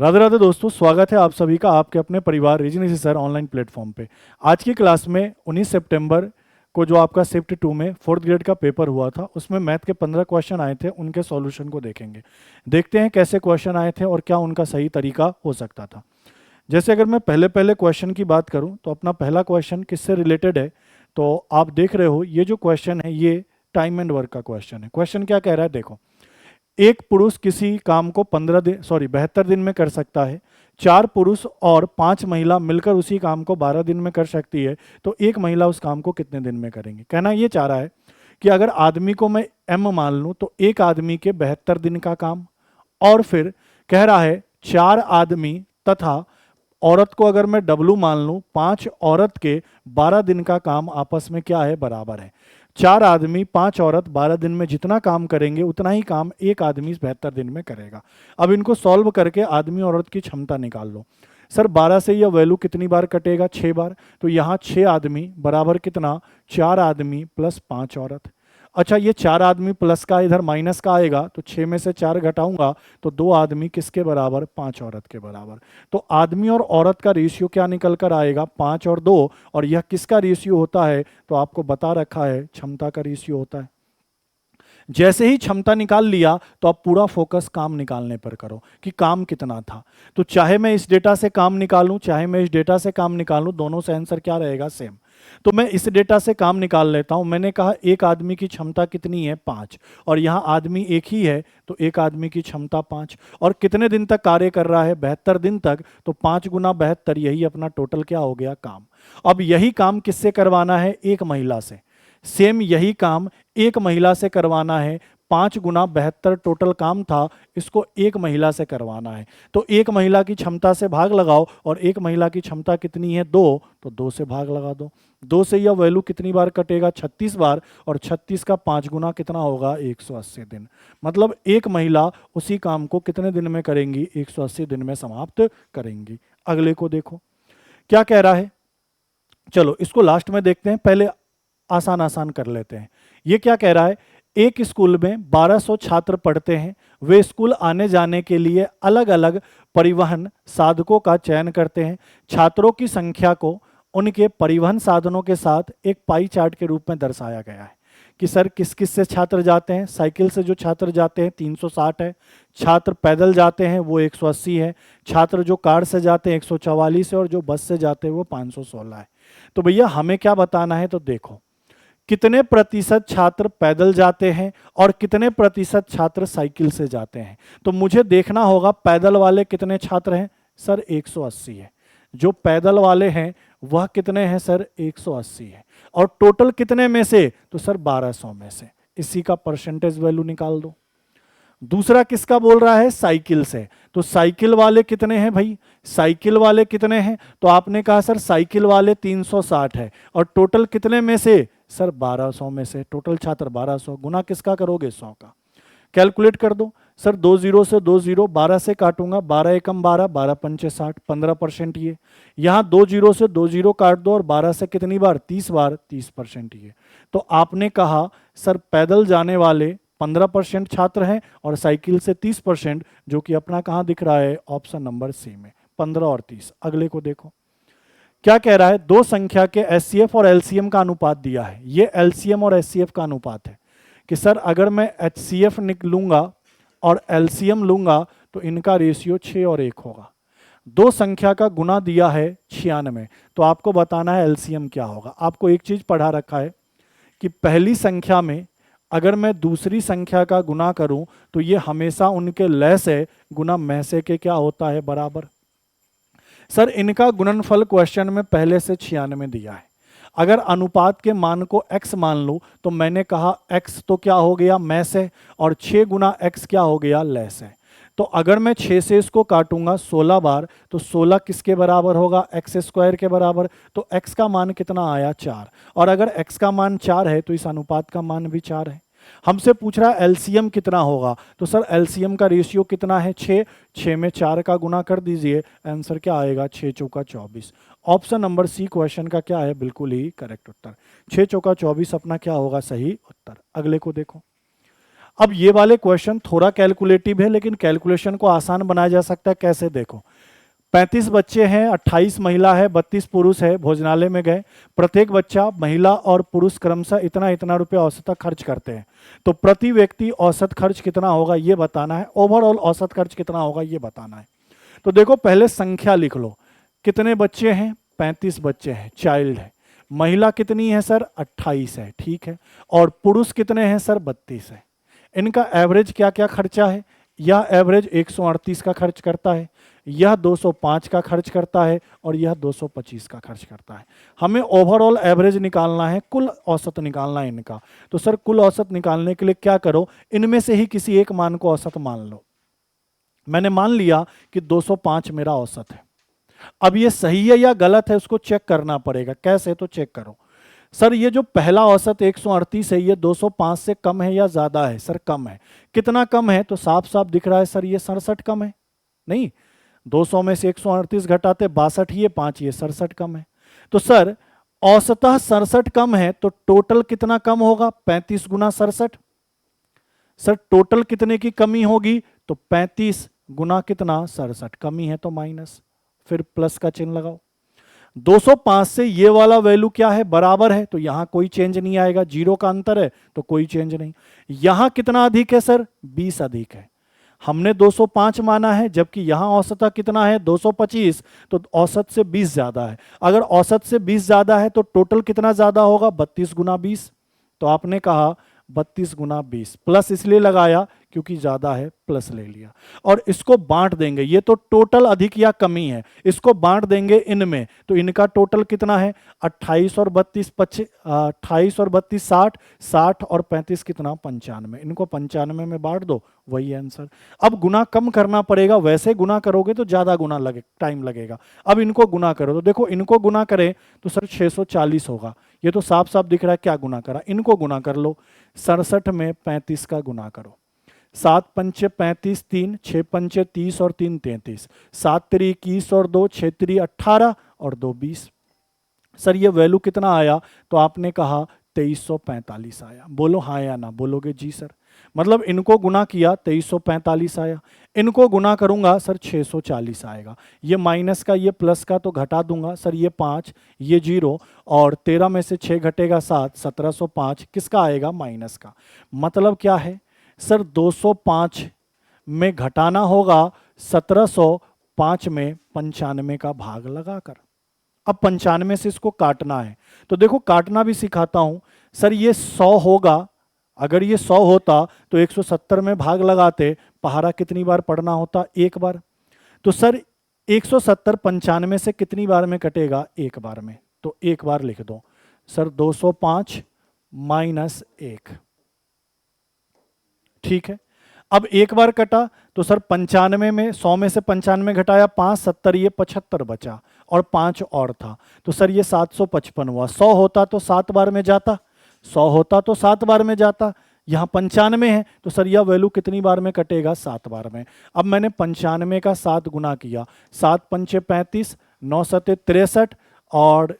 राधे राधे दोस्तों, स्वागत है आप सभी का आपके अपने परिवार रीजनल सर ऑनलाइन प्लेटफॉर्म पे। आज की क्लास में 19 सितंबर को जो आपका शिफ्ट 2 में 4th ग्रेड का पेपर हुआ था, उसमें मैथ के 15 क्वेश्चन आए थे, उनके सॉल्यूशन को देखेंगे। देखते हैं कैसे क्वेश्चन आए थे और क्या उनका सही तरीका हो सकता था। जैसे अगर मैं पहले पहले क्वेश्चन की बात करूं तो अपना पहला क्वेश्चन किससे रिलेटेड है, तो आप देख रहे हो ये जो क्वेश्चन है ये टाइम एंड वर्क का क्वेश्चन है। क्वेश्चन क्या कह रहा है देखो, एक पुरुष किसी काम को 72 दिन में कर सकता है, 4 पुरुष और 5 महिला मिलकर उसी काम को 12 दिन में कर सकती है, तो एक महिला उस काम को कितने दिन में करेंगे। कहना ये चाह रहा है कि अगर आदमी को मैं एम मान लूं तो एक आदमी के 72 दिन का काम, और फिर कह रहा है 4 आदमी तथा औरत को अगर मैं डब्लू मान लूं, 5 औरत के 12 दिन का काम आपस में क्या है, बराबर है। 4 आदमी 5 औरत 12 दिन में जितना काम करेंगे उतना ही काम एक आदमी 72 दिन में करेगा। अब इनको सॉल्व करके आदमी औरत की क्षमता निकाल लो। सर 12 से यह वैल्यू कितनी बार कटेगा, 6 बार, तो यहाँ 6 आदमी बराबर कितना, 4 आदमी प्लस 5 औरत। अच्छा, ये 4 आदमी प्लस का इधर माइनस का आएगा, तो 6 में से 4 घटाऊंगा तो 2 आदमी किसके बराबर, 5 औरत के बराबर। तो आदमी और औरत का रेशियो क्या निकल कर आएगा, 5 और 2। और यह किसका रेशियो होता है, तो आपको बता रखा है क्षमता का रेशियो होता है। जैसे ही क्षमता निकाल लिया तो अब पूरा फोकस काम निकालने पर करो कि काम कितना था। तो चाहे मैं इस डेटा से काम निकालूं चाहे मैं इस डेटा से काम निकालूं, दोनों से आंसर क्या रहेगा, सेम। तो मैं इस डेटा से काम निकाल लेता हूं। मैंने कहा एक आदमी की क्षमता कितनी है, 5, और यहां आदमी एक ही है तो एक आदमी की क्षमता 5, और कितने दिन तक कार्य कर रहा है, 72 दिन तक, तो 5 गुना 72, यही अपना टोटल क्या हो गया, काम। अब यही काम किससे करवाना है, एक महिला से। सेम यही काम एक महिला से करवाना है। 5 गुना 72 टोटल काम था, इसको एक महिला से करवाना है। तो एक महिला की क्षमता से भाग लगाओ, और एक महिला की क्षमता कितनी है, 2, तो 2 से भाग लगा दो। 2 से यह वैल्यू कितनी बार कटेगा, 36 बार, और 36 का 5 गुना कितना होगा, 180 दिन। मतलब एक महिला उसी काम को कितने दिन में करेंगी, 180 दिन में समाप्त करेंगी। अगले को देखो क्या कह रहा है। चलो इसको लास्ट में देखते हैं, पहले आसान आसान कर लेते हैं। ये क्या कह रहा है, एक स्कूल में 1200 छात्र पढ़ते हैं। वे स्कूल आने जाने के लिए अलग अलग परिवहन साधकों का चयन करते हैं। छात्रों की संख्या को उनके परिवहन साधनों के साथ एक पाई चार्ट के रूप में दर्शाया गया है कि सर किस किस से छात्र जाते हैं। साइकिल से जो छात्र जाते हैं 360 है, छात्र पैदल जाते हैं वो 180 है, छात्र जो कार से जाते हैं 144 है, और जो बस से जाते हैं वो 516 है। तो भैया हमें क्या बताना है, तो देखो कितने प्रतिशत छात्र पैदल जाते हैं और कितने प्रतिशत छात्र साइकिल से जाते हैं। तो मुझे देखना होगा पैदल वाले कितने छात्र हैं, सर 180 है। जो पैदल वाले हैं वह कितने हैं, सर 180 है। और टोटल कितने में से, तो सर 1200 में से। इसी का परसेंटेज वैल्यू निकाल दो। दूसरा किसका बोल रहा है, साइकिल से। तो साइकिल वाले कितने हैं भाई, साइकिल वाले कितने हैं, तो आपने कहा सर साइकिल वाले 360 है, और टोटल कितने में से, सर 1200 में से। टोटल छात्र 1200 गुना किसका करोगे, 100 का। कैलकुलेट कर दो सर, 2 जीरो से 2 जीरो, 12 से काटूंगा, 12 एकम 12, 12 पंचे 60, 15% ये। यहाँ 2 जीरो से 2 जीरो काट दो, और 12 से कितनी बार, 30 बार, 30% ये। तो आपने कहा सर पैदल जाने वाले 15% छात्र हैं और साइकिल से 30%, जो कि अपना कहाँ दिख रहा है, ऑप्शन नंबर सी में, 15 और 30। अगले को देखो क्या कह रहा है, दो संख्या के एचसीएफ और एलसीएम का अनुपात दिया है। ये एलसीएम और एचसीएफ का अनुपात है कि सर अगर मैं एचसीएफ निकलूंगा और एलसीएम लूंगा तो इनका रेशियो 6 और 1 होगा। दो संख्या का गुना दिया है 96, तो आपको बताना है एलसीएम क्या होगा। आपको एक चीज पढ़ा रखा है कि पहली संख्या में अगर मैं दूसरी संख्या का गुना करूं तो ये हमेशा उनके लैस है गुना मैसे के क्या होता है, बराबर। सर इनका गुणनफल क्वेश्चन में पहले से 96 दिया है। अगर अनुपात के मान को x मान लो तो मैंने कहा x तो क्या हो गया, मैस है, और 6 गुना x क्या हो गया, लैस है। तो अगर मैं 6 से इसको काटूंगा 16 बार, तो 16 किसके बराबर होगा, एक्स स्क्वायर के बराबर। तो x का मान कितना आया, 4। और अगर x का मान 4 है तो इस अनुपात का मान भी 4 है। हमसे पूछ रहा है एलसीएम कितना होगा, तो सर एलसीएम का रेशियो कितना है, 6। 6 में 4 का गुना कर दीजिए, आंसर क्या आएगा, 6 चौका 24। ऑप्शन नंबर सी क्वेश्चन का क्या है, बिल्कुल ही करेक्ट उत्तर। 6 चौका 24 अपना क्या होगा, सही उत्तर। अगले को देखो। अब ये वाले क्वेश्चन थोड़ा कैलकुलेटिव है, लेकिन कैलकुलेशन को आसान बनाया जा सकता है। कैसे, देखो 35 बच्चे हैं, 28 महिला है, 32 पुरुष है, भोजनालय में गए। प्रत्येक बच्चा, महिला और पुरुष क्रमशः इतना इतना रुपया औसतन खर्च करते हैं। तो प्रति व्यक्ति औसत खर्च कितना होगा ये बताना है, ओवरऑल औसत खर्च कितना होगा ये बताना है। तो देखो पहले संख्या लिख लो, कितने बच्चे हैं, 35 बच्चे हैं, चाइल्ड है। महिला कितनी है सर, 28 है, ठीक है। और पुरुष कितने हैं सर, 32 है। इनका एवरेज क्या क्या खर्चा है, यह एवरेज 138 का खर्च करता है, यह 205 का खर्च करता है, और यह 225 का खर्च करता है। हमें ओवरऑल एवरेज निकालना है, कुल औसत निकालना है इनका। तो सर कुल औसत निकालने के लिए क्या करो, इनमें से ही किसी एक मान को औसत मान लो। मैंने मान लिया कि 205 मेरा औसत है। अब ये सही है या गलत है उसको चेक करना पड़ेगा। कैसे, तो चेक करो। सर ये जो पहला औसत 138 है, ये 205 से कम है या ज्यादा है, सर कम है। कितना कम है, तो साफ साफ दिख रहा है सर, ये 67 कम है। नहीं, 200 में से 138 घटाते 62, ये 5, ये 67 कम है। तो सर औसतः 67 कम है, तो टोटल कितना कम होगा, 35 गुना 67। सर टोटल कितने की कमी होगी, तो 35 गुना कितना, 67, कमी है तो माइनस, फिर प्लस का चिन्ह लगाओ। 205 से ये वाला वैल्यू क्या है, बराबर है, तो यहां कोई चेंज नहीं आएगा, जीरो का अंतर है तो कोई चेंज नहीं। यहां कितना अधिक है सर, 20 अधिक है। हमने 205 माना है, जबकि यहां औसत कितना है, 225, तो औसत से 20 ज्यादा है। अगर औसत से 20 ज्यादा है तो टोटल कितना ज्यादा होगा, 32 गुना 20। तो आपने कहा 32 गुना 20, प्लस इसलिए लगाया क्योंकि ज्यादा है, प्लस ले लिया। और इसको बांट देंगे, ये तो टोटल अधिक या कमी है, इसको बांट देंगे इनमें, तो इनका टोटल कितना है, 28 और 32 28 और 32 60, 60 और 35 कितना, 95। इनको 95 में बांट दो, वही आंसर। अब गुना कम करना पड़ेगा, वैसे गुना करोगे तो ज्यादा गुना टाइम लगेगा। अब इनको गुना करो, तो देखो इनको गुना करें तो सर 640 होगा। ये तो साफ साफ दिख रहा है क्या गुना करा, इनको गुना कर लो। 67 में 35 का गुना करो, 7 पंचे 35, 3 6 पंचे 30 और 3 33, 7 3 21 और 2 6 3 18 और 2 20। सर ये वैल्यू कितना आया, तो आपने कहा 2345 आया। बोलो हाँ या ना, बोलोगे जी सर। मतलब इनको गुना किया 2345 आया, इनको गुना करूंगा सर 640 आएगा। ये माइनस का ये प्लस का तो घटा दूंगा सर, ये 5 ये 0, और 13 में से 6 घटेगा 7, 1705 किसका आएगा, माइनस का। मतलब क्या है सर, 205 में घटाना होगा 1705 में 95 का भाग लगाकर। अब 95 से इसको काटना है, तो देखो काटना भी सिखाता हूं। सर ये 100 होगा, अगर ये 100 होता तो 170 में भाग लगाते, पहाड़ा कितनी बार पढ़ना होता, एक बार। तो सर 170 95 से कितनी बार में कटेगा, एक बार में, तो एक बार लिख दो सर 205 माइनस 1, ठीक है। अब एक बार कटा तो सर 95 में 100 में से 95 घटाया 5, 70, ये 75 बचा, और 5 और था, तो सर ये 755 हुआ। 100 होता तो 7 बार में जाता, 100 होता तो 7 बार में जाता, यहाँ 95 है तो सर यह वैल्यू कितनी बार में कटेगा, 7 बार में। अब मैंने 95 का 7 गुना किया, 7 पंचे 35, 9 सते 63, और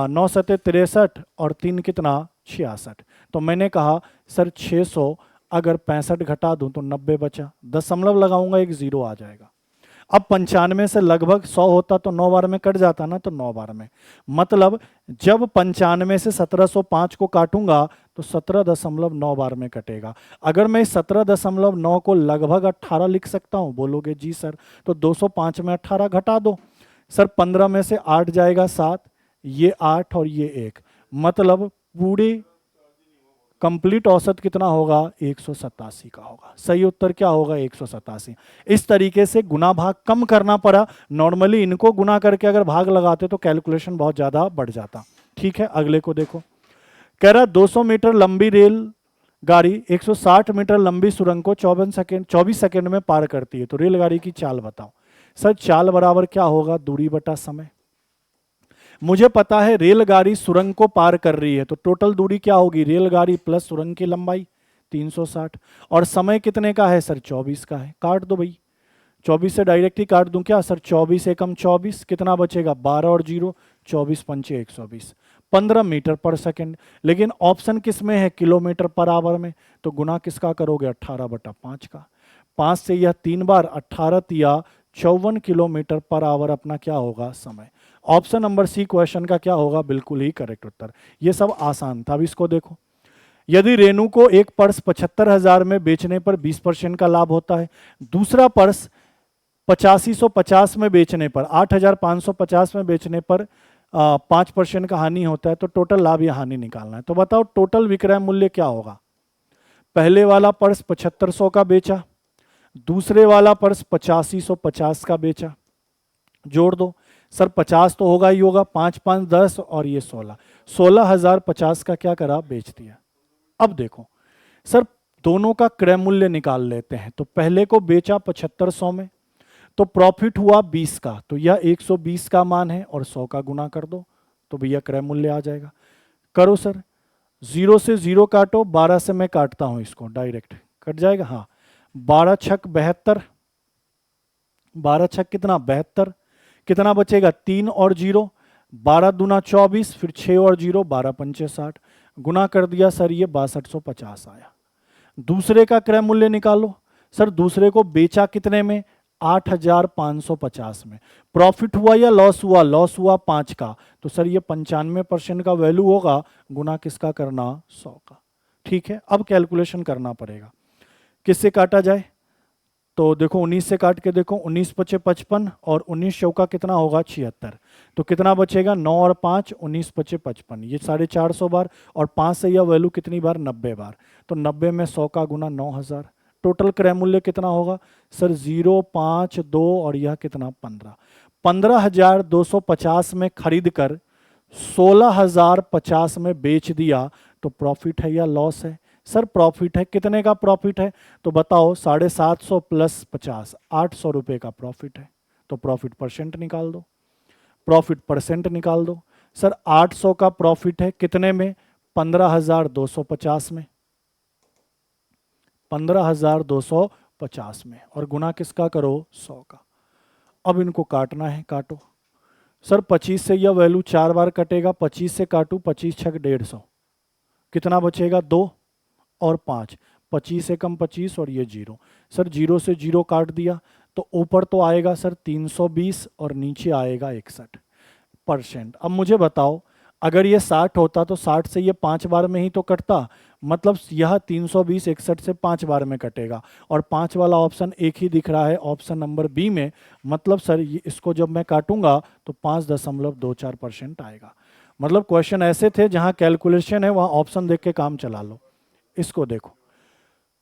9 सते 63 और 3 कितना, 66। तो मैंने कहा सर 600 अगर 65 घटा दूं तो 90 बचा, दशमलव लगाऊंगा एक 0 आ जाएगा। अब 95 से लगभग 100 होता तो 9 बार में कट जाता ना, तो 9 बार में। मतलब जब 95 से 1705 को काटूंगा तो 17.9 बार में कटेगा। अगर मैं 17.9 को लगभग 18 लिख सकता हूं, बोलोगे जी सर, तो 205 में 18 घटा दो सर, 15 में से 8 जाएगा 7, ये 8 और ये 1, मतलब पूरे कंप्लीट औसत कितना होगा, 187 का होगा। सही उत्तर क्या होगा, 187। इस तरीके से गुना भाग कम करना पड़ा। नॉर्मली इनको गुना करके अगर भाग लगाते तो कैलकुलेशन बहुत ज्यादा बढ़ जाता। ठीक है, अगले को देखो। कह रहा 200 मीटर लंबी रेल गाड़ी 160 मीटर लंबी सुरंग को 24 सेकेंड में पार करती है, तो रेलगाड़ी की चाल बताओ। सर चाल बराबर क्या होगा, दूरी बटा समय। मुझे पता है रेलगाड़ी सुरंग को पार कर रही है, तो टोटल दूरी क्या होगी, रेलगाड़ी प्लस सुरंग की लंबाई 360, और समय कितने का है सर, 24 का है। काट दो भाई, 24 से डायरेक्ट ही काट दूं क्या सर, 24 एकम 24, कितना बचेगा 12 और 0, 24 पंचे 120, 15 मीटर पर सेकेंड। लेकिन ऑप्शन किस में है, किलोमीटर पर आवर में, तो गुना किसका करोगे, 18/5 का। 5 से यह 3 बार, 18 तिया 54 किलोमीटर पर आवर अपना क्या होगा, समय। ऑप्शन नंबर सी क्वेश्चन का क्या होगा, बिल्कुल ही करेक्ट उत्तर। ये सब आसान था। अब इसको देखो, यदि रेणु को एक पर्स 75,000 में बेचने पर 20% का लाभ होता है, दूसरा पर्स 8550 में बेचने पर, 8550 में बेचने पर 5% का हानि होता है, तो टोटल लाभ या हानि निकालना है। तो बताओ टोटल विक्रय मूल्य क्या होगा। पहले वाला पर्स 7500 का बेचा, दूसरे वाला पर्स 8550 का बेचा, जोड़ दो सर, 50 तो होगा ही होगा, 5 5 10 और ये 16,050 का क्या करा, बेच दिया। अब देखो सर, दोनों का क्रय मूल्य निकाल लेते हैं। तो पहले को बेचा 7500 में, तो प्रॉफिट हुआ 20 का, तो यह 120 का मान है और 100 का गुना कर दो, तो भैया क्रय मूल्य आ जाएगा। करो सर, 0 से 0 काटो, 12 से मैं काटता हूं इसको, डायरेक्ट कट जाएगा। हाँ, 12 छक 72, 12 छक कितना, 72, कितना बचेगा, 3 और 0, 12 दूना 24, फिर 6 और 0, 12 पंचे 60, गुना कर दिया सर, ये 6250 आया। दूसरे का क्रय मूल्य निकालो सर, दूसरे को बेचा कितने में, 8550 में। प्रॉफिट हुआ या लॉस हुआ, लॉस हुआ 5 का, तो सर ये 95% का वैल्यू होगा, गुना किसका करना, 100 का। ठीक है, अब कैलकुलेशन करना पड़ेगा, किससे काटा जाए। तो देखो 19 से काट के देखो, 19 पचे 55 और 19 चौका कितना होगा, 76, तो कितना बचेगा, 9 और 5, 19 पचे 55, ये 450 बार, और 5 से यह वैल्यू कितनी बार, 90 बार, तो 90 में 100 का गुना 9000। टोटल क्रय मूल्य कितना होगा सर, 0 5 2 और यह कितना, 15, 15,250 में खरीद कर 16,050 में बेच दिया, तो प्रॉफिट है या लॉस है। सर प्रॉफिट है, कितने का प्रॉफिट है, तो बताओ 750 प्लस 50, 800 रुपये का प्रॉफिट है। तो प्रॉफिट परसेंट निकाल दो, प्रॉफिट परसेंट निकाल दो। सर 800 का प्रॉफिट है कितने में, 15,250 में, 15,250 में, और गुना किसका करो, 100 का। अब इनको काटना है, काटो सर, 25 से यह वैल्यू 4 बार कटेगा, 25 से काटू, 25 छक 150, कितना बचेगा, 2 और 5, 25 से कम 25 और ये 0। सर 0 से 0 काट दिया, तो ऊपर तो आएगा सर 320 और नीचे आएगा 61%। अब मुझे बताओ, अगर ये 60 होता तो 60 से ये 5 बार में ही तो कटता, मतलब यह 320 61 से 5 बार में कटेगा, और 5 वाला ऑप्शन एक ही दिख रहा है, ऑप्शन नंबर बी में। मतलब सर इसको जब मैं काटूंगा तो 5.24% आएगा। मतलब क्वेश्चन ऐसे थे जहां कैलकुलेशन है वहां ऑप्शन देख के काम चला लो। इसको देखो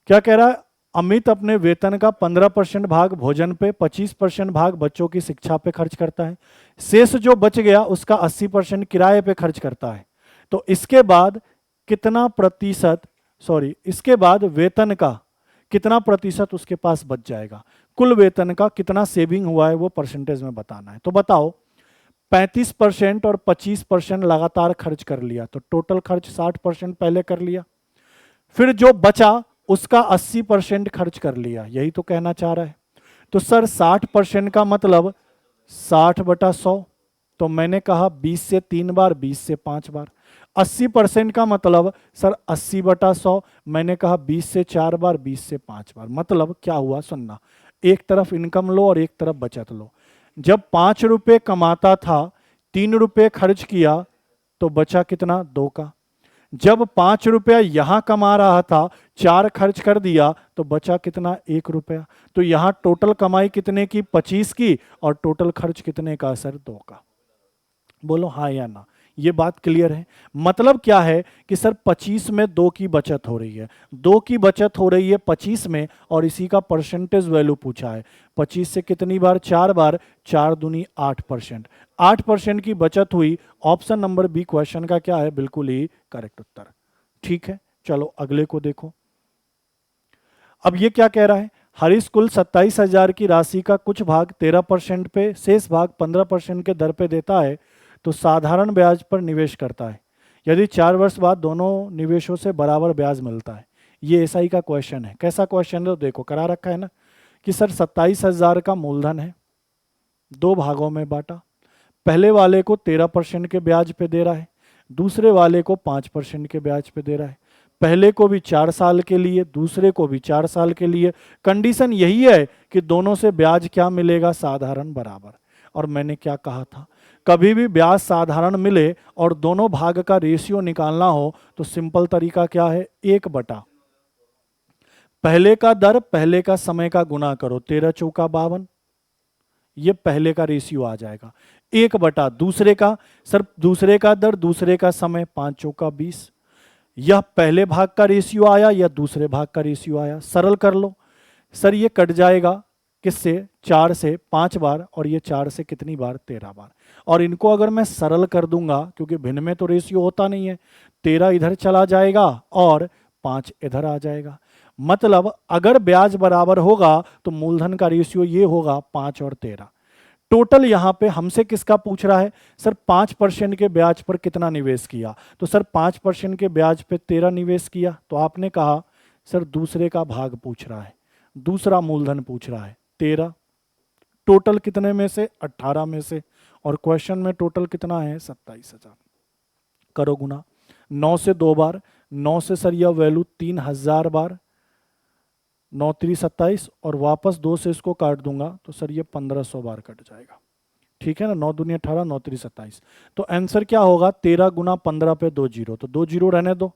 क्या कह रहा है, अमित अपने वेतन का 15% भाग भोजन पे, 25% भाग बच्चों की शिक्षा पे खर्च करता है, शेष जो बच गया उसका 80% किराए पे खर्च करता है। तो इसके बाद कितना प्रतिशत, इसके बाद वेतन का कितना प्रतिशत उसके पास बच जाएगा, कुल वेतन का कितना सेविंग हुआ है वो परसेंटेज में बताना है। तो बताओ 35% और 25% लगातार खर्च कर लिया, तो टोटल खर्च 60% पहले कर लिया, फिर जो बचा उसका 80% खर्च कर लिया, यही तो कहना चाह रहा है। तो सर 60% का मतलब 60/100, तो मैंने कहा 20 से 3 बार, 20 से 5 बार। 80% का मतलब सर 80/100, मैंने कहा 20 से 4 बार, 20 से 5 बार। मतलब क्या हुआ सुनना, एक तरफ इनकम लो और एक तरफ बचत लो। जब 5 रुपये कमाता था, 3 रुपये खर्च किया, तो बचा कितना, 2 का। जब 5 रुपया यहां कमा रहा था, 4 खर्च कर दिया, तो बचा कितना, 1 रुपया। तो यहां टोटल कमाई कितने की, 25 की, और टोटल खर्च कितने का सर, 2 का। बोलो हाँ या ना, ये बात क्लियर है। मतलब क्या है कि सर 25 में 2 की बचत हो रही है, 2 की बचत हो रही है 25 में, और इसी का परसेंटेज वैल्यू पूछा है। 25 से कितनी बार, 4 बार, 4 दूनी 8%, 8% की बचत हुई। ऑप्शन नंबर बी क्वेश्चन का क्या है, बिल्कुल ही करेक्ट उत्तर। ठीक है, चलो अगले को देखो। अब ये क्या कह रहा है, हरीश कुल 27,000 की राशि का कुछ भाग 13% पे, शेष भाग 15% के दर पे देता है, तो साधारण ब्याज पर निवेश करता है, यदि 4 वर्ष बाद दोनों निवेशों से बराबर ब्याज मिलता है। ये एसआई का क्वेश्चन है। कैसा क्वेश्चन है, तो देखो करा रखा है ना कि सर 27,000 का मूलधन है, 2 भागों में बांटा, पहले वाले को 13% के ब्याज पे दे रहा है, दूसरे वाले को 5% के ब्याज पे दे रहा है। पहले को भी 4 साल के लिए, दूसरे को भी 4 साल के लिए। कंडीशन यही है कि दोनों से ब्याज क्या मिलेगा, साधारण बराबर। और मैंने क्या कहा था, कभी भी ब्याज साधारण मिले और दोनों भाग का रेशियो निकालना हो तो सिंपल तरीका क्या है, 1/, पहले का दर पहले का समय का गुना करो, 13 चौका 52, ये पहले का रेशियो आ जाएगा। 1/, दूसरे का, सर दूसरे का दर दूसरे का समय, 5 चौका 20, यह पहले भाग का रेशियो आया या दूसरे भाग का रेशियो आया, सरल कर लो। सर ये कट जाएगा किससे, 4 से 5 बार, और ये 4 से कितनी बार, 13 बार। और इनको अगर मैं सरल कर दूंगा, क्योंकि भिन्न में तो रेशियो होता नहीं है, 13 इधर चला जाएगा और 5 इधर आ जाएगा। मतलब अगर ब्याज बराबर होगा तो मूलधन का रेशियो ये होगा 5 और 13। टोटल यहां पे हमसे किसका पूछ रहा है, सर 5% के ब्याज पर कितना निवेश किया, तो सर 5% के ब्याज पे 13 निवेश किया, तो आपने कहा सर दूसरे का भाग पूछ रहा है, दूसरा मूलधन पूछ रहा है 13, टोटल कितने में से, 18 में से, और क्वेश्चन में टोटल कितना है, 27,000। करो गुना, 9 से 2 बार, 9 से सर यह वैल्यू 3,000 बार, 9 3 27, और वापस 2 से इसको काट दूंगा तो सर ये 1500 बार कट जाएगा। ठीक है ना, 9 दूनी 18, 9 3 27। तो आंसर क्या होगा, 13 गुना 15 पे 2 जीरो, तो 2 जीरो रहने दो,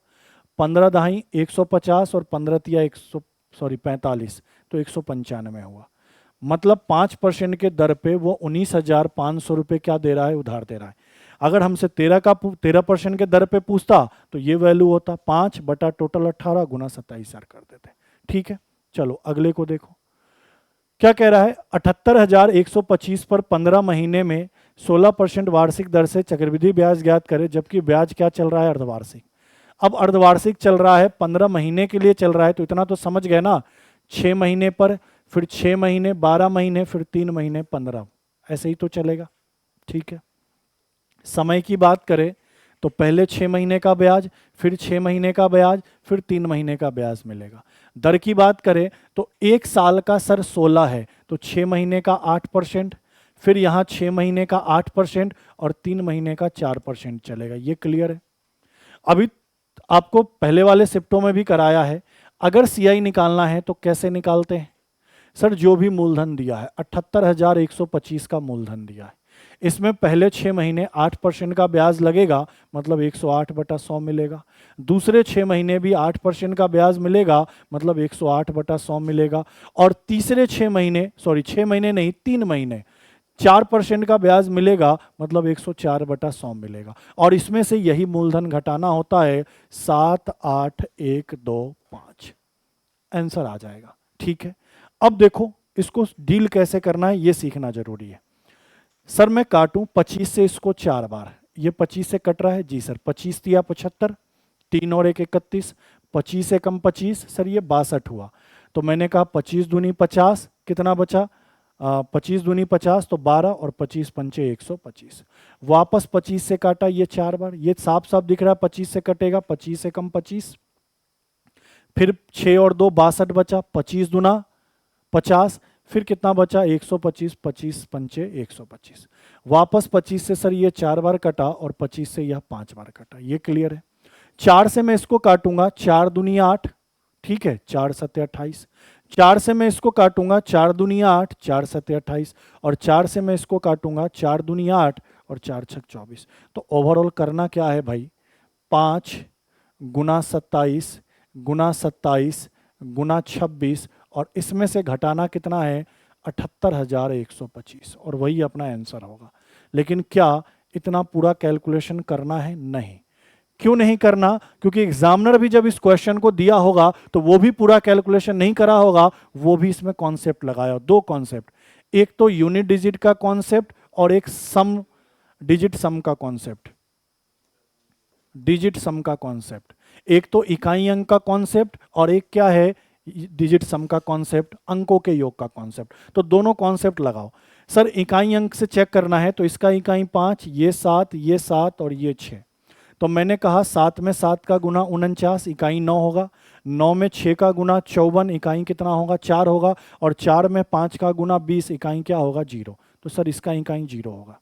15 दहाई 150 और 15 तिया 45, तो 195 हुआ। मतलब 5% के दर पे वो 19,500 रुपये क्या दे रहा है, उधार दे रहा है। अगर हमसे 13% के दर पे पूछता तो ये वैल्यू होता 5/, टोटल 18 गुना 27,000 कर देते। ठीक है, चलो अगले को देखो क्या कह रहा है, 78,125 पर 15 महीने में 16% वार्षिक दर से चक्रवृद्धि ब्याज ज्ञात करे, जबकि ब्याज क्या चल रहा है, अर्धवार्षिक। अब अर्धवार्षिक चल रहा है, 15 महीने के लिए चल रहा है, तो इतना तो समझ गए ना, 6 महीने पर, फिर 6 महीने, 12 महीने, फिर 3 महीने, 15, ऐसे ही तो चलेगा। ठीक है, समय की बात करें तो पहले 6 महीने का ब्याज, फिर 6 महीने का ब्याज, फिर 3 महीने का ब्याज मिलेगा। दर की बात करें तो 1 साल का सर 16 है, तो 6 महीने का 8%, फिर यहाँ 6 महीने का 8% और 3 महीने का 4% चलेगा। ये क्लियर है। अभी आपको पहले वाले शिफ्टों में भी कराया है, अगर सीआई निकालना है तो कैसे निकालते हैं, सर जो भी मूलधन दिया है, 78,125 का मूलधन दिया है, इसमें पहले 6 महीने 8% का ब्याज लगेगा, मतलब 108/100 मिलेगा। दूसरे 6 महीने भी 8% का ब्याज मिलेगा, मतलब 108/100 मिलेगा। और तीसरे 6 महीने, सॉरी 6 महीने नहीं, 3 महीने 4% का ब्याज मिलेगा, मतलब 104/100 मिलेगा। और इसमें से यही मूलधन घटाना होता है, 78125, आंसर आ जाएगा। ठीक है, अब देखो इसको डील कैसे करना है ये सीखना जरूरी है। सर मैं काटूं 25 से इसको 4 बार, ये 25 से कट रहा है जी सर, 25 दिया 75, 3 और 1 31, 25 से कम 25, सर ये 62 हुआ। तो मैंने कहा 25 दूनी 50, कितना बचा, 25 दूनी 50 तो 12, और 25 पंचे 125। वापस 25 से काटा ये 4 बार, ये साफ साफ दिख रहा है 25 से कटेगा, 25 से कम 25, फिर 6 और 2 62 बचा, 25 दूना 50, फिर कितना बचा 125, 25 पंचे 125। वापस 25 से सर ये 4 बार कटा और 25 से यह 5 बार कटा। ये क्लियर है। 4 से मैं इसको काटूंगा, 4 दुनिया 8, ठीक है, 4 सत्ते 28। 4 से मैं इसको काटूंगा, 4 दुनिया 8, 4 सत्ते 28, और 4 से मैं इसको काटूंगा, 4 दुनिया 8 और 4 छक 24। तो ओवरऑल करना क्या है भाई, 5 गुना 27 गुना 27 गुना 26, और इसमें से घटाना कितना है, 78,125, और वही अपना आंसर होगा। लेकिन क्या इतना पूरा कैलकुलेशन करना है, नहीं। क्यों नहीं करना, क्योंकि एग्जामिनर भी जब इस क्वेश्चन को दिया होगा तो वो भी पूरा कैलकुलेशन नहीं करा होगा, वो भी इसमें कॉन्सेप्ट लगाया, 2 कॉन्सेप्ट, एक तो यूनिट डिजिट का कॉन्सेप्ट और एक सम डिजिट सम का कॉन्सेप्ट, डिजिट सम का कॉन्सेप्ट। एक तो इकाई अंक का कॉन्सेप्ट और एक क्या है, डिजिट सम का कॉन्सेप्ट, अंकों के योग का कॉन्सेप्ट। तो दोनों कॉन्सेप्ट लगाओ। सर इकाई अंक से चेक करना है तो इसका इकाई 5, ये 7, ये 7 और ये 6। तो मैंने कहा 7 में 7 का गुना 49, इकाई 9 होगा। 9 में 6 का गुना 54, इकाई कितना होगा, 4 होगा। और 4 में 5 का गुना 20, इकाई क्या होगा, 0। तो सर इसका इकाई 0 होगा।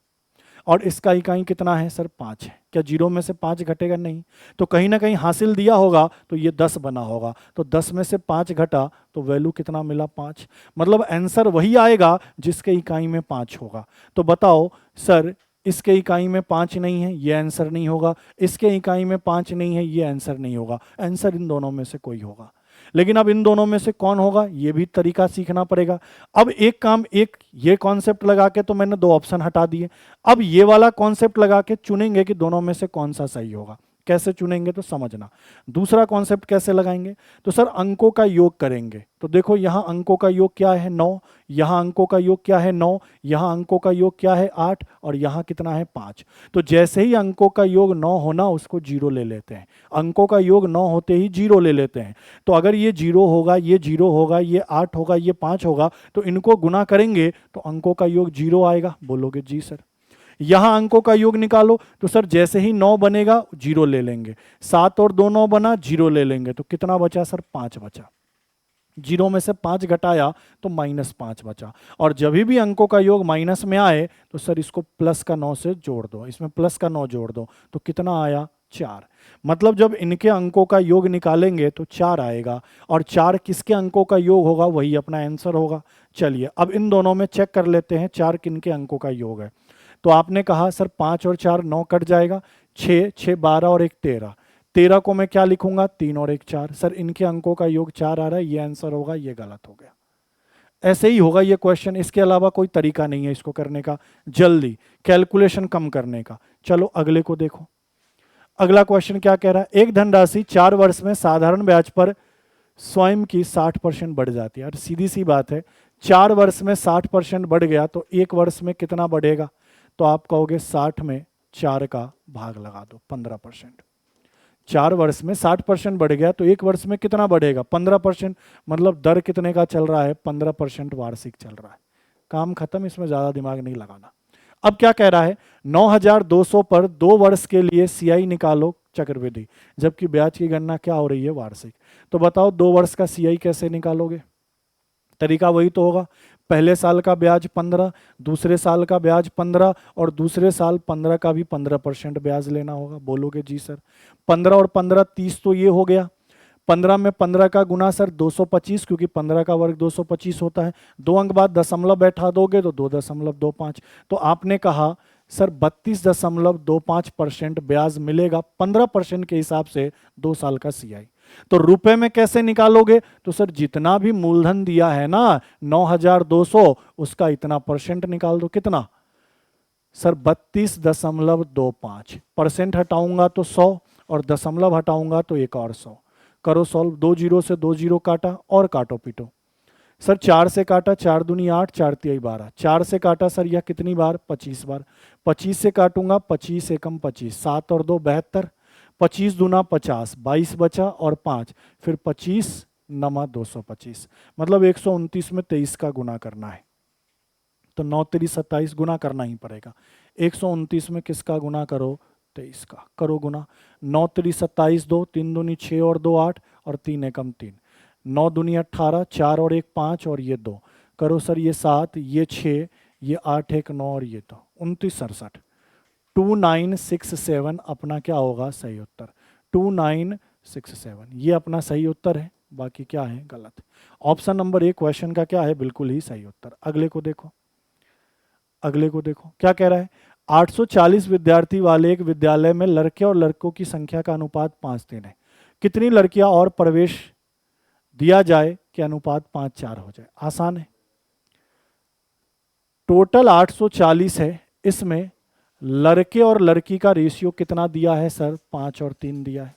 और इसका इकाई कितना है सर 5 है। क्या जीरो में से 5 घटेगा? नहीं। तो कहीं ना कहीं हासिल दिया होगा तो ये 10 बना होगा, तो 10 में से 5 घटा तो वैल्यू कितना मिला? 5। मतलब आंसर वही आएगा जिसके इकाई में 5 होगा। तो बताओ सर इसके इकाई में 5 नहीं है, ये आंसर नहीं होगा, इसके इकाई में 5 नहीं है, ये आंसर नहीं होगा। आंसर इन दोनों में से कोई होगा। लेकिन अब इन दोनों में से कौन होगा ये भी तरीका सीखना पड़ेगा। अब एक काम, एक ये कॉन्सेप्ट लगा के तो मैंने 2 ऑप्शन हटा दिए, अब ये वाला कॉन्सेप्ट लगा के चुनेंगे कि दोनों में से कौन सा सही होगा। कैसे चुनेंगे तो समझना। दूसरा कॉन्सेप्ट कैसे लगाएंगे? तो सर अंकों का योग करेंगे। तो देखो यहाँ अंकों का योग क्या है 9, यहाँ अंकों का योग क्या है 9, यहाँ अंकों का योग क्या है 8, और यहाँ कितना है 5। तो जैसे ही अंकों का योग 9 होना उसको 0 ले लेते हैं। अंकों का योग 9 होते ही 0 ले लेते हैं। तो अगर ये 0 होगा, ये 0 होगा, ये 8 होगा, ये 5 होगा, तो इनको गुना करेंगे तो अंकों का योग 0 आएगा। बोलोगे जी सर। यहां अंकों का योग निकालो तो सर जैसे ही 9 बनेगा 0 ले लेंगे, 7 और 2 9 बना, 0 ले लेंगे, तो कितना बचा सर? 5 बचा। 0 में से 5 घटाया तो -5 बचा। और जब भी अंकों का योग माइनस में आए तो सर इसको प्लस का 9 से जोड़ दो, इसमें प्लस का 9 जोड़ दो, तो कितना आया? 4। मतलब जब इनके अंकों का योग निकालेंगे तो 4 आएगा, और 4 किसके अंकों का योग होगा? वही अपना आंसर होगा। चलिए अब इन दोनों में चेक कर लेते हैं 4 किनके अंकों का योग है। तो आपने कहा सर 5 और 4 9 कट जाएगा, 6 6 12 और 1 13। 13 को मैं क्या लिखूंगा? 3 और 1 4। सर इनके अंकों का योग 4 आ रहा है, ये आंसर होगा, ये गलत हो गया। ऐसे ही होगा ये क्वेश्चन, इसके अलावा कोई तरीका नहीं है इसको करने का, जल्दी कैलकुलेशन कम करने का। चलो अगले को देखो। अगला क्वेश्चन क्या कह रहा है? एक धनराशि 4 वर्ष में साधारण ब्याज पर स्वयं की 60% बढ़ जाती है। यार सीधी सी बात है, 4 वर्ष में 60% बढ़ गया तो 1 वर्ष में कितना बढ़ेगा? तो आप कहोगे 60 में 4 का भाग लगा दो, 15%। 4 वर्ष में 60% बढ़ गया तो 1 वर्ष में कितना बढ़ेगा? 15%। मतलब दर कितने का चल रहा है? 15% वार्षिक चल रहा है। काम खत्म, इसमें ज़्यादा दिमाग नहीं लगाना। अब क्या कह रहा है? 9200 पर 2 वर्ष के लिए सीआई निकालो चक्रवृद्धि, जबकि ब्याज की गणना क्या हो रही है? वार्षिक। तो बताओ 2 वर्ष का सीआई कैसे निकालोगे? तरीका वही तो होगा, पहले साल का ब्याज 15, दूसरे साल का ब्याज 15, और दूसरे साल 15 का भी 15% ब्याज लेना होगा। बोलोगे जी सर। 15 और 15 30 तो ये हो गया। 15 में 15 का गुना सर 225, क्योंकि 15 का वर्ग 225 होता है। 2 अंक बाद दशमलव बैठा दोगे तो 2.25। तो आपने कहा सर 32.25% ब्याज मिलेगा 15% के हिसाब से 2 साल का सीआई। तो रुपए में कैसे निकालोगे? तो सर जितना भी मूलधन दिया है ना 9200, उसका इतना परसेंट निकाल दो। कितना सर? 32.25। परसेंट हटाऊंगा तो 100, और दशमलव हटाऊंगा तो एक और 100। करो सॉल्व। 2 जीरो से 2 जीरो काटा, और काटो पीटो। सर 4 से काटा, 4 दूनी 8, 4 तिहाई 12। 4 से काटा सर यह कितनी बार? 25 बार। 25 से काटूंगा, 25 एकम 25, 7 और 2 72, 25 दूना 50, 22 बचा और 5, फिर 25 नमा 225। मतलब 129 में 23 का गुना करना है, तो 9 3 27 गुना करना ही पड़ेगा। 129 में किसका गुना करो? 23 का। करो गुना। 9 3 27, 2 3 दूनी 6 और 2 8, और 3 एकम 3, 9 दूनी 18, 4 और 1 5, और ये 2। करो सर ये 7, ये 6, ये 8 1 9, और ये 2, 29 67। 2967 अपना क्या होगा? सही उत्तर। 2967 ये अपना सही उत्तर है, बाकी क्या है? गलत। ऑप्शन नंबर 1 क्वेश्चन का क्या है? बिल्कुल ही सही उत्तर। अगले को देखो। अगले को देखो क्या कह रहा है? 840 विद्यार्थी वाले एक विद्यालय में लड़के और लड़कों की संख्या का अनुपात 5:3 है। कितनी लड़कियां और प्रवेश दिया जाए कि अनुपात 5:4 हो जाए? आसान है। टोटल 840 है, इसमें लड़के और लड़की का रेशियो कितना दिया है सर? 5 और 3 दिया है।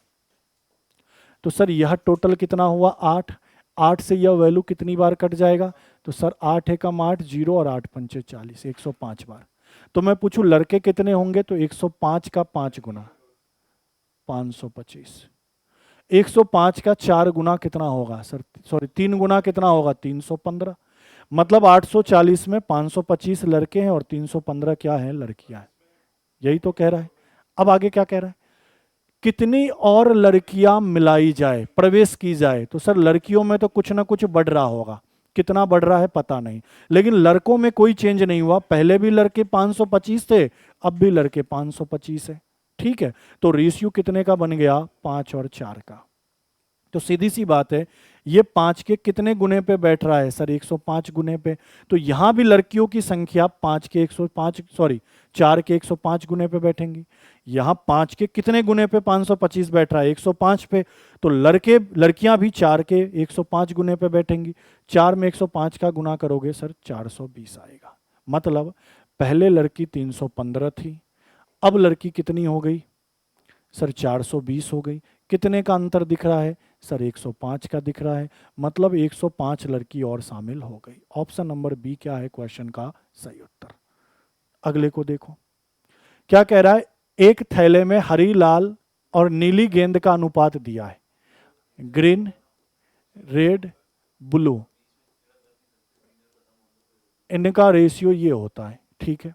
तो सर यह टोटल कितना हुआ? 8। 8 से यह वैल्यू कितनी बार कट जाएगा? तो सर 8 एकम 8 0, और 8 पंचे 40, 105 बार। तो मैं पूछूं लड़के कितने होंगे? तो 105 का 5 गुना 525। 105 का 4 गुना कितना होगा सर? सॉरी 3 गुना कितना होगा? 315। मतलब 840 में 525 लड़के हैं और 315 क्या है? लड़कियां हैं। यही तो कह रहा है। अब आगे क्या कह रहा है? कितनी और लड़कियां मिलाई जाए, प्रवेश की जाए? तो सर लड़कियों में तो कुछ ना कुछ बढ़ रहा होगा, कितना बढ़ रहा है पता नहीं, लेकिन लड़कों में कोई चेंज नहीं हुआ। पहले भी लड़के 525 थे, अब भी लड़के 525 है। ठीक है, तो रेशियो कितने का बन गया? 5 और 4 का। तो सीधी सी बात है, ये 5 के कितने गुने पे बैठ रहा है सर? 105 गुने पे। तो यहां भी लड़कियों की संख्या 5 के 105 सॉरी 4 के 105 गुने पे बैठेंगी। यहां 5 के कितने गुने पे 525 बैठ रहा है? 105 पे। तो लड़कियां भी 4 के 105 गुने पे बैठेंगी। 4 में 105 का गुना करोगे सर 420 आएगा। मतलब पहले लड़की 315 थी, अब लड़की कितनी हो गई सर? 420 हो गई। कितने का अंतर दिख रहा है सर? 105 का दिख रहा है। मतलब 105 लड़की और शामिल हो गई। ऑप्शन नंबर बी क्या है क्वेश्चन का सही उत्तर। अगले को देखो, क्या कह रहा है? एक थैले में हरी, लाल और नीली गेंद का अनुपात दिया है। ग्रीन, रेड, ब्लू, इनका रेशियो ये होता है। ठीक है,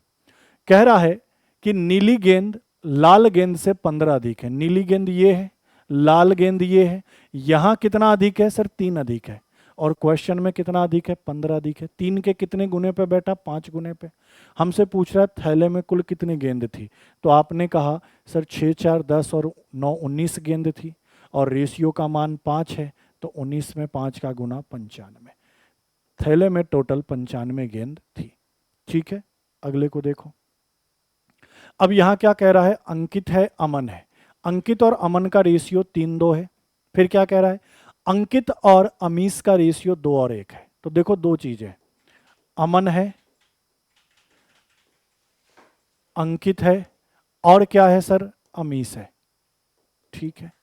कह रहा है कि नीली गेंद लाल गेंद से 15 अधिक है। नीली गेंद ये है, लाल गेंद ये है। यहां कितना अधिक है सर? 3 अधिक है। और क्वेश्चन में कितना अधिक है? 15 अधिक है। 3 के कितने गुने पे बैठा? 5 गुने पे। हमसे पूछ रहा है थैले में कुल कितनी गेंद थी, तो आपने कहा सर 6 4 10 और 9 19 गेंद थी, और रेशियो का मान 5 है, तो 19 में 5 का गुना 95। थैले में टोटल 95 गेंद थी। ठीक है, अगले को देखो। अब यहां क्या कह रहा है? अंकित है, अमन है। अंकित और अमन का रेशियो 3-2 है। फिर क्या कह रहा है? अंकित और अमीश का रेशियो 2 और 1 है। तो देखो दो चीजें, अमन है, अंकित है, और क्या है सर? अमीश है। ठीक है,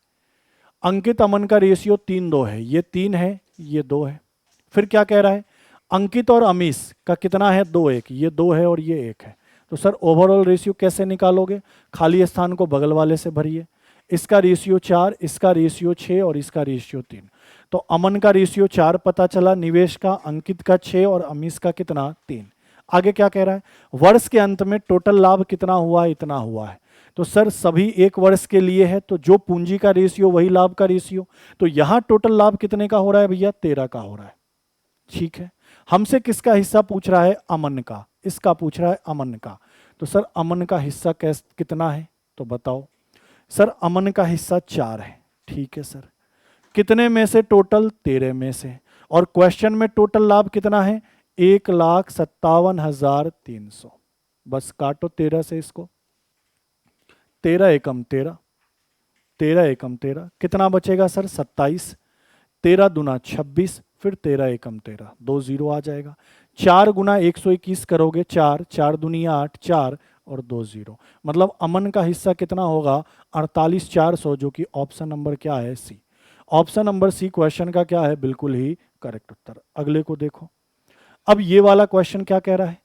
अंकित अमन का रेशियो 3-2 है। ये 3 है, ये 2 है। फिर क्या कह रहा है? अंकित और अमीश का कितना है? 2-1। ये 2 है और ये 1 है। तो सर ओवरऑल रेशियो कैसे निकालोगे? खाली स्थान को बगल वाले से भरिए। इसका रेशियो 4, इसका रेशियो 6 और इसका रेशियो 3। तो अमन का रेशियो 4 पता चला, निवेश का, अंकित का 6 और अमीश का कितना? 3। आगे क्या कह रहा है? वर्ष के अंत में टोटल लाभ कितना हुआ? इतना हुआ है। तो सर सभी एक वर्ष के लिए है, तो जो पूंजी का रेशियो वही लाभ का रेशियो। तो यहां टोटल लाभ कितने का हो रहा है भैया? 13 का हो रहा है। ठीक है, हमसे किसका हिस्सा पूछ रहा है? अमन का। इसका पूछ रहा है अमन का। तो सर अमन का हिस्सा कितना है? तो बताओ सर। अमन का हिस्सा 4 है। ठीक है सर, कितने में से? टोटल 13 में से। और क्वेश्चन में टोटल लाभ कितना है? 1,57,300। बस काटो 13 से इसको। 13 एकम 13, 13 एकम 13, कितना बचेगा सर? 27। 13 दूना 26, फिर 13 एकम 13, 2 जीरो आ जाएगा। 4 गुना 121 करोगे, 4 4 दुनिया 8, 4 और 2 जीरो। मतलब अमन का हिस्सा कितना होगा? 48,400, जो कि ऑप्शन नंबर क्या है? सी। ऑप्शन नंबर सी क्वेश्चन का क्या है? बिल्कुल ही करेक्ट उत्तर। अगले को देखो। अब ये वाला क्वेश्चन क्या कह रहा है?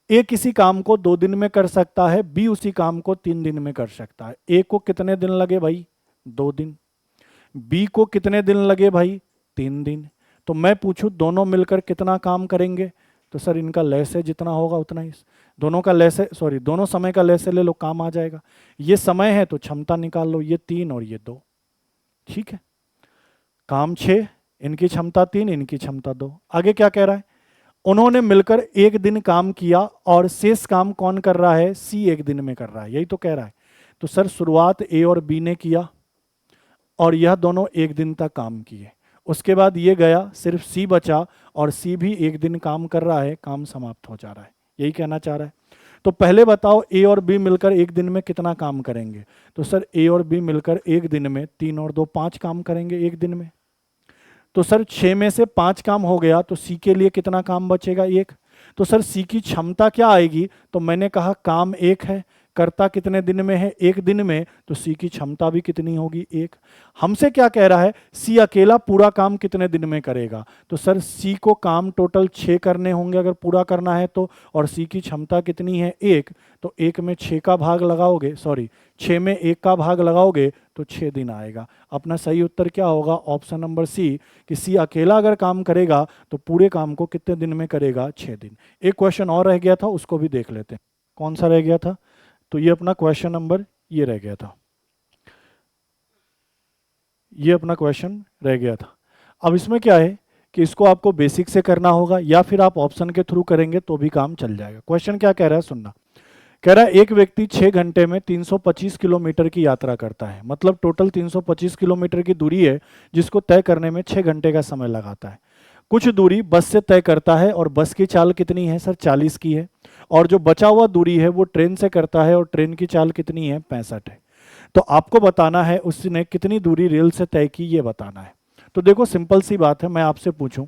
ए किसी काम को 2 दिन में कर सकता है, बी उसी काम को 3 दिन में कर सकता है। ए को कितने दिन लगे भाई? 2 दिन। बी को कितने दिन लगे भाई? 3 दिन। तो मैं पूछूं दोनों मिलकर कितना काम करेंगे? तो सर इनका लैसे जितना होगा उतना ही। दोनों का लैसे सॉरी दोनों समय का लैसे ले लो, काम आ जाएगा। ये समय है तो क्षमता निकाल लो, ये 3 और ये 2। ठीक है, काम 6, इनकी क्षमता 3, इनकी क्षमता 2। आगे क्या कह रहा है? उन्होंने मिलकर 1 दिन काम किया और शेष काम कौन कर रहा है? सी 1 दिन में कर रहा है, यही तो कह रहा है। तो सर शुरुआत ए और बी ने किया, और यह दोनों 1 दिन तक काम किए। उसके बाद ये गया, सिर्फ सी बचा, और सी भी 1 दिन काम कर रहा है, काम समाप्त हो जा रहा है, यही कहना चाह रहा है। तो पहले बताओ ए और बी मिलकर 1 दिन में कितना काम करेंगे? तो सर ए और बी मिलकर 1 दिन में 3 और 2 5 काम करेंगे 1 दिन में। तो सर 6 में से 5 काम हो गया, तो सी के लिए कितना काम बचेगा? 1। तो सर सी की क्षमता क्या आएगी? तो मैंने कहा काम 1 है, करता कितने दिन में है? 1 दिन में। तो सी की क्षमता भी कितनी होगी? 1। हमसे क्या कह रहा है? सी अकेला पूरा काम कितने दिन में करेगा? तो सर सी को काम टोटल 6 करने होंगे अगर पूरा करना है तो, और सी की क्षमता कितनी है? 1। तो 1 में 6 का भाग लगाओगे, सॉरी 6 में 1 का भाग लगाओगे तो 6 दिन आएगा। अपना सही उत्तर क्या होगा? ऑप्शन नंबर सी, कि सी अकेला अगर काम करेगा तो पूरे काम को कितने दिन में करेगा? 6 दिन। एक क्वेश्चन और रह गया था, उसको भी देख लेते हैं। कौन सा रह गया था? तो ये अपना क्वेश्चन नंबर ये रह गया था, ये अपना क्वेश्चन रह गया था। अब इसमें क्या है कि इसको आपको बेसिक से करना होगा या फिर आप ऑप्शन के थ्रू करेंगे तो भी काम चल जाएगा। क्वेश्चन क्या कह रहा है सुनना। कह रहा है एक व्यक्ति 6 घंटे में 325 किलोमीटर की यात्रा करता है, मतलब टोटल 325 किलोमीटर की दूरी है जिसको तय करने में 6 घंटे का समय लगाता है। कुछ दूरी बस से तय करता है और बस की चाल कितनी है सर 40 की है, और जो बचा हुआ दूरी है वो ट्रेन से करता है और ट्रेन की चाल कितनी है 65 है। तो आपको बताना है उसने कितनी दूरी रेल से तय की, ये बताना है। तो देखो सिंपल सी बात है, मैं आपसे पूछूं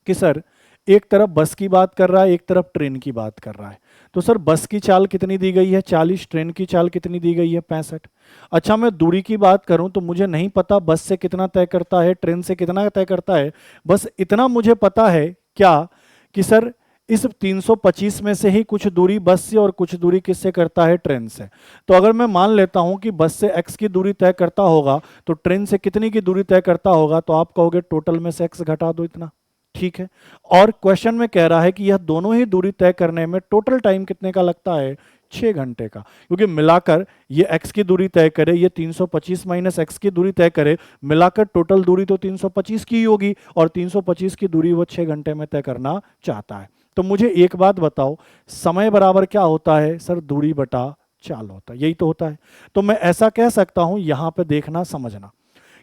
कि सर एक तरफ बस की बात कर रहा है, एक तरफ ट्रेन की बात कर रहा है, तो सर बस की चाल कितनी दी गई है 40, ट्रेन की चाल कितनी दी गई है 65। अच्छा मैं दूरी की बात करूं तो मुझे नहीं पता बस से कितना तय करता है, ट्रेन से कितना तय करता है, बस इतना मुझे पता है क्या कि सर इस 325 में से ही कुछ दूरी बस से और कुछ दूरी किससे करता है, ट्रेन से। तो अगर मैं मान लेता हूं कि बस से x की दूरी तय करता होगा तो ट्रेन से कितनी की दूरी तय करता होगा, तो आप कहोगे टोटल में से x घटा दो इतना, ठीक है। और क्वेश्चन में कह रहा है कि यह दोनों ही दूरी तय करने में टोटल टाइम कितने का लगता है, 6 घंटे का, क्योंकि मिलाकर ये x की दूरी तय करे, ये 325 माइनस x की दूरी तय करे, मिलाकर टोटल दूरी तो 325 की ही होगी, और 325 की दूरी वो 6 घंटे में तय करना चाहता है। तो मुझे एक बात बताओ, समय बराबर क्या होता है सर, दूरी बटा चाल होता है, यही तो होता है। तो मैं ऐसा कह सकता हूं, यहां पे देखना समझना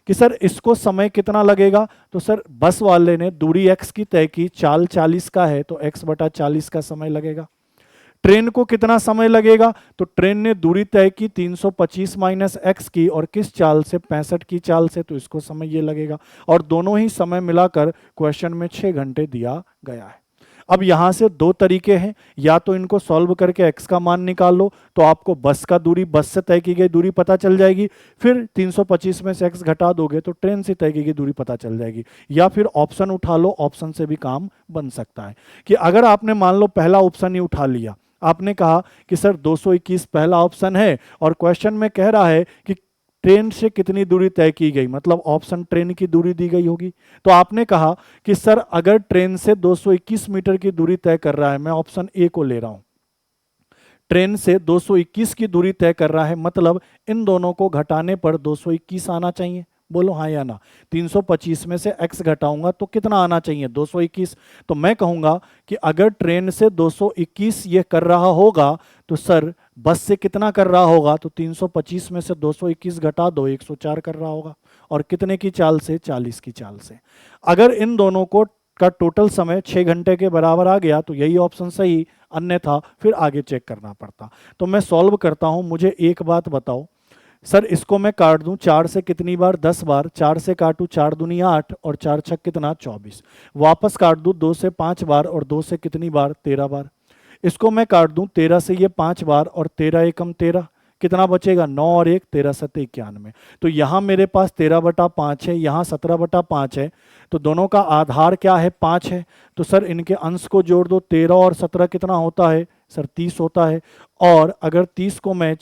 कि सर इसको समय कितना लगेगा, तो सर बस वाले ने दूरी x की तय की, चाल 40 का है तो x बटा 40 का समय लगेगा। ट्रेन को कितना समय लगेगा, तो ट्रेन ने दूरी तय की 325 माइनस एक्स की, और किस चाल से 65 की चाल से, तो इसको समय ये लगेगा। और दोनों ही समय मिलाकर क्वेश्चन में 6 घंटे दिया गया है। अब यहां से दो तरीके हैं, या तो इनको सॉल्व करके x का मान निकाल लो तो आपको बस का दूरी, बस से तय की गई दूरी पता चल जाएगी, फिर 325 में से x घटा दोगे तो ट्रेन से तय की गई दूरी पता चल जाएगी। या फिर ऑप्शन उठा लो, ऑप्शन से भी काम बन सकता है। कि अगर आपने मान लो पहला ऑप्शन ही उठा लिया, आपने कहा कि सर 221 पहला ऑप्शन है और क्वेश्चन में कह रहा है कि ट्रेन से कितनी दूरी तय की गई, मतलब ऑप्शन ट्रेन की दूरी दी गई होगी। तो आपने कहा कि सर अगर ट्रेन से 221 मीटर की दूरी तय कर रहा है, मैं ऑप्शन ए को ले रहा हूं, ट्रेन से 221 की दूरी तय कर रहा है, मतलब इन दोनों को घटाने पर 221 आना चाहिए। बोलो हाँ या ना। 325 में से x घटाऊंगा तो कितना आना चाहिए, 221। तो मैं कहूंगा कि अगर ट्रेन से 221 ये कर रहा होगा तो सर बस से कितना कर रहा होगा, तो 325 में से 221 घटा दो, 104 कर रहा होगा। और कितने की चाल से, 40 की चाल से। अगर इन दोनों को का टोटल समय 6 घंटे के बराबर आ गया तो यही ऑप्शन सही, अन्यथा फिर आगे चेक करना पड़ता। तो मैं सॉल्व करता हूं, मुझे एक बात बताओ सर, इसको मैं काट दूं 4 से कितनी बार, 10 बार, 4 से काटूं 4 दूनी 8 और 4 छक कितना 24, वापस काट दूं 2 से 5 बार और 2 से कितनी बार 13 बार। इसको मैं काट दूं 13 से ये 5 बार और 13 एकम 13, कितना बचेगा 9 और 1 13 7 91। तो यहाँ मेरे पास 13/5 है, यहाँ 17/5 है, तो दोनों का आधार क्या है 5 है। तो सर इनके अंश को जोड़ दो, 13 और 17 कितना होता है सर 30 होता है। और अगर 30 को मैं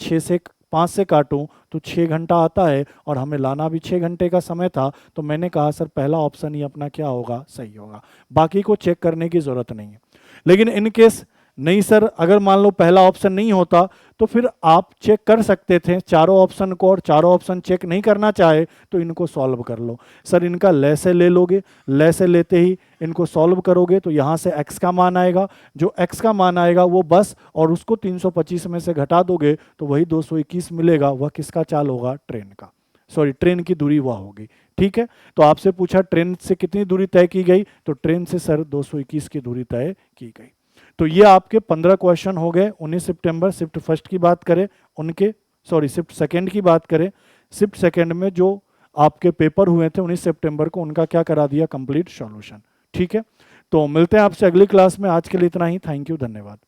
5 से काटूं तो 6 घंटा आता है, और हमें लाना भी 6 घंटे का समय था। तो मैंने कहा सर पहला ऑप्शन ही अपना क्या होगा, सही होगा, बाकी को चेक करने की जरूरत नहीं है। लेकिन इन केस नहीं सर, अगर मान लो पहला ऑप्शन नहीं होता तो फिर आप चेक कर सकते थे चारों ऑप्शन को, और चारों ऑप्शन चेक नहीं करना चाहे तो इनको सॉल्व कर लो। सर इनका ले से ले लोगे, ले से लेते ही इनको सॉल्व करोगे तो यहाँ से x का मान आएगा, जो x का मान आएगा वो बस, और उसको 325 में से घटा दोगे तो वही 221 मिलेगा। वह किसका चाल होगा, ट्रेन का, सॉरी ट्रेन की दूरी वह होगी। ठीक है, तो आपसे पूछा ट्रेन से कितनी दूरी तय की गई, तो ट्रेन से सर 221 की दूरी तय की गई। तो ये आपके 15 क्वेश्चन हो गए 19 सितंबर। शिफ्ट फर्स्ट की बात करें उनके, सॉरी शिफ्ट सेकंड की बात करें, शिफ्ट सेकंड में जो आपके पेपर हुए थे 19 सितंबर को, उनका क्या करा दिया, कंप्लीट सॉल्यूशन। ठीक है, तो मिलते हैं आपसे अगली क्लास में। आज के लिए इतना ही, थैंक यू, धन्यवाद।